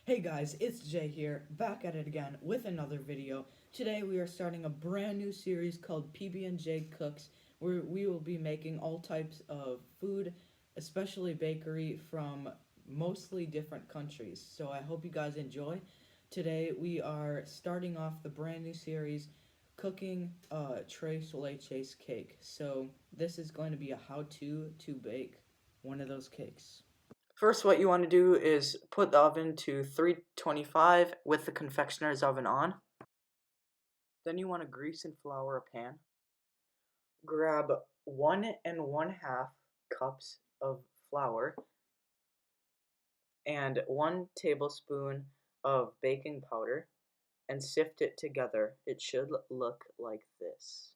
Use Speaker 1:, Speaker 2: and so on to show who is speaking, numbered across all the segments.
Speaker 1: Hey guys, it's Jay here, back at it again with another video. Today we are starting a brand new series called PB&J Cooks, where we will be making all types of food, especially bakery, from mostly different countries. So I hope you guys enjoy. Today we are starting off the brand new series cooking Tres Leches cake. So this is going to be a how-to to bake one of those cakes. First, what you want to do is put the oven to 325 with the confectioner's oven on. Then you want to grease and flour a pan. Grab 1 1/2 cups of flour and 1 tablespoon of baking powder and sift it together. It should look like this.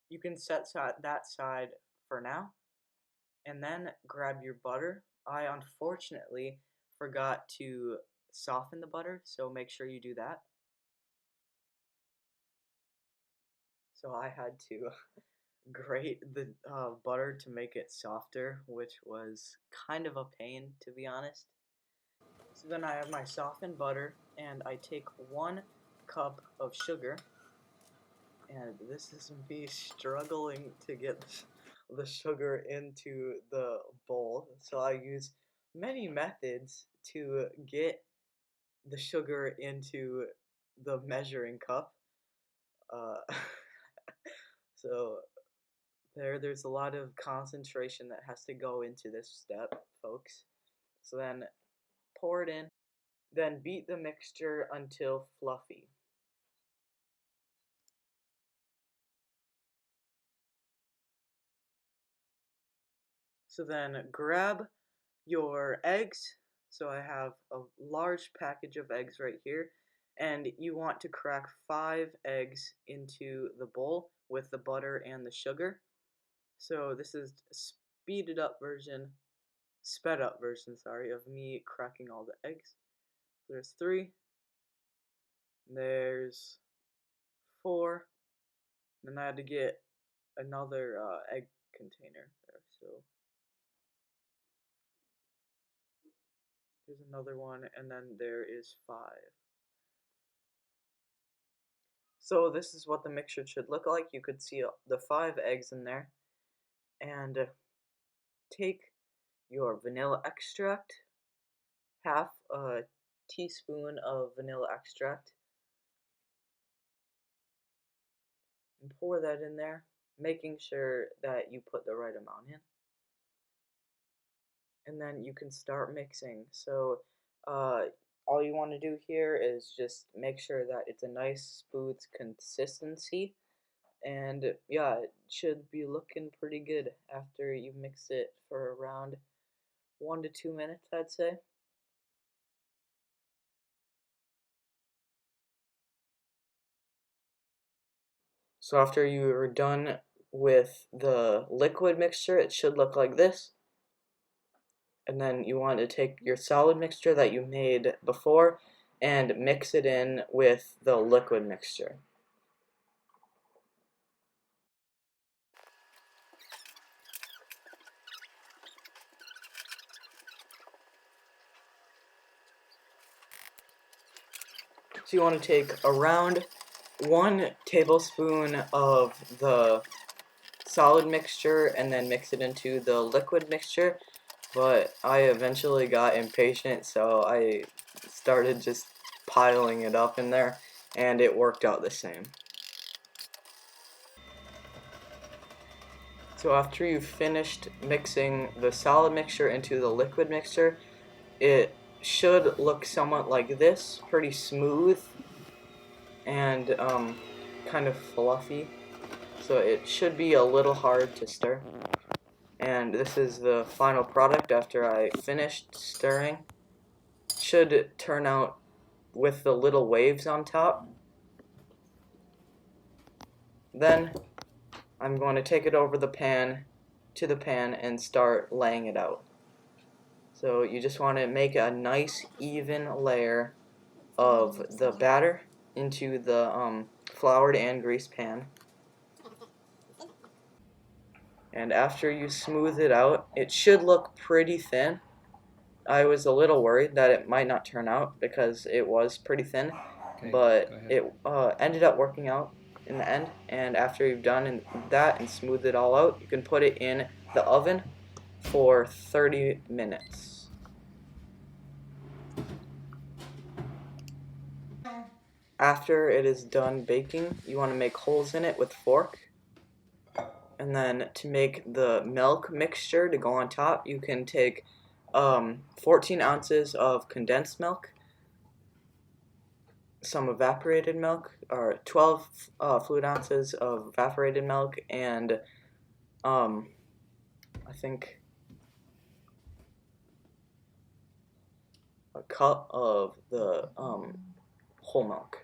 Speaker 1: You can set that side for now, and then grab your butter. I unfortunately forgot to soften the butter, so make sure you do that. So I had to grate the butter to make it softer, which was kind of a pain, to be honest. So then I have my softened butter, and I take 1 cup of sugar, and this is me struggling to get the sugar into the bowl. So I use many methods to get the sugar into the measuring cup. Uh, so there's a lot of concentration that has to go into this step, folks. So then pour it in, then beat the mixture until fluffy. So then grab your eggs. So I have a large package of eggs right here, and you want to crack 5 eggs into the bowl with the butter and the sugar. So this is a sped up version, sorry, of me cracking all the eggs. There's 3, there's 4, and then I had to get another egg container there. So here's another one, and then there is 5. So this is what the mixture should look like. You could see the 5 eggs in there. And take your vanilla extract, half a teaspoon of vanilla extract, and pour that in there, making sure that you put the right amount in. And then you can start mixing. So all you want to do here is just make sure that it's a nice smooth consistency. And yeah, it should be looking pretty good after you mix it for around 1 to 2 minutes, I'd say. So after you are done with the liquid mixture, it should look like this. And then you want to take your solid mixture that you made before and mix it in with the liquid mixture. So you want to take around 1 tablespoon of the solid mixture and then mix it into the liquid mixture. But I eventually got impatient, so I started just piling it up in there, and it worked out the same. So after you've finished mixing the solid mixture into the liquid mixture, it should look somewhat like this, pretty smooth and kind of fluffy. So it should be a little hard to stir. And this is the final product after I finished stirring. Should turn out with the little waves on top. Then I'm going to take it over the pan to the pan and start laying it out. So you just want to make a nice even layer of the batter into the floured and greased pan. And after you smooth it out, it should look pretty thin. I was a little worried that it might not turn out because it was pretty thin,
Speaker 2: Okay,
Speaker 1: but
Speaker 2: go ahead.
Speaker 1: it ended up working out in the end. And after you've done that and smoothed it all out, you can put it in the oven for 30 minutes. After it is done baking, you want to make holes in it with a fork. And then to make the milk mixture to go on top, you can take 14 ounces of condensed milk, some evaporated milk, or 12 fluid ounces of evaporated milk, and I think a cup of the whole milk.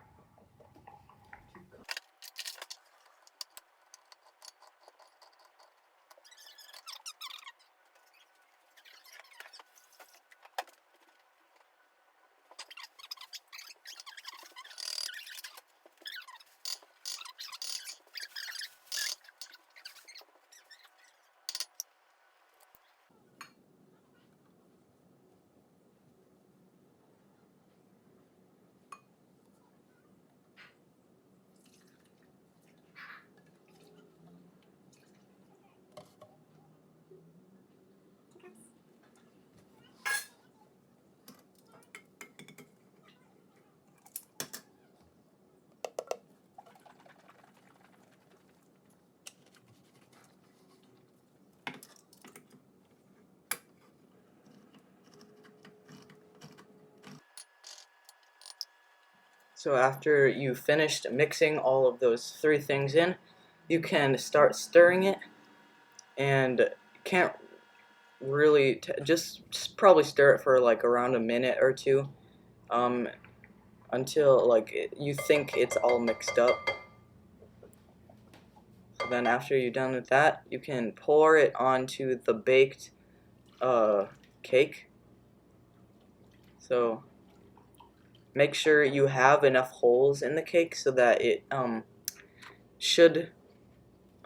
Speaker 1: So after you finished mixing all of those three things in, you can start stirring it, and can't really just probably stir it for like around a minute or two, um, until you think it's all mixed up. So then after you're done with that, you can pour it onto the baked cake. So make sure you have enough holes in the cake so that it should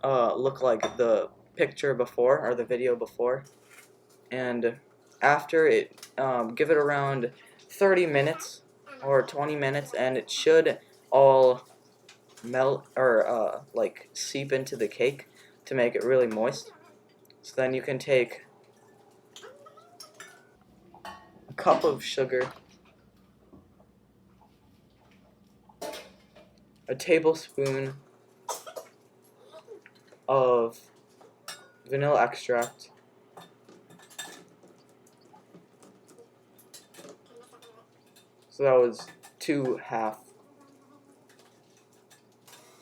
Speaker 1: look like the picture before or the video before. And after it, give it around 30 minutes or 20 minutes, and it should all melt or like seep into the cake to make it really moist. So then you can take a cup of sugar, a tablespoon of vanilla extract, so that was 2½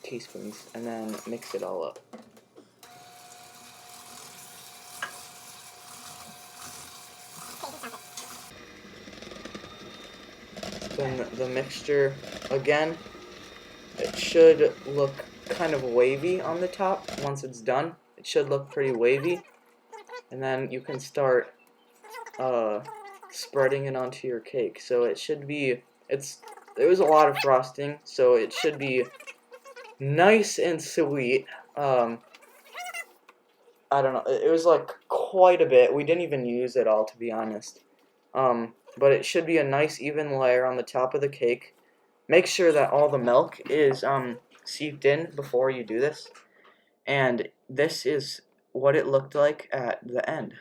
Speaker 1: teaspoons, and then mix it all up. Then the mixture again, it should look kind of wavy on the top. Once it's done, it should look pretty wavy, and then you can start spreading it onto your cake. So it should be, there was a lot of frosting, so it should be nice and sweet. I don't know, it was like quite a bit. We didn't even use it all, to be honest. But it should be a nice even layer on the top of the cake. Make sure that all the milk is seeped in before you do this. And this is what it looked like at the end.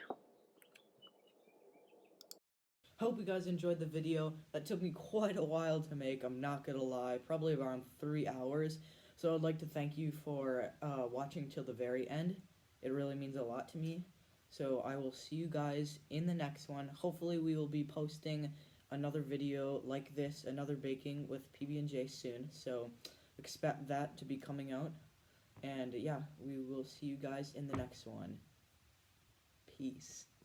Speaker 1: Hope you guys enjoyed the video. That took me quite a while to make, I'm not gonna lie, probably around 3 hours. So I'd like to thank you for watching till the very end. It really means a lot to me. So I will see you guys in the next one. Hopefully we will be posting another video like this, another baking with PB&J soon. So expect that to be coming out. And yeah, we will see you guys in the next one. Peace.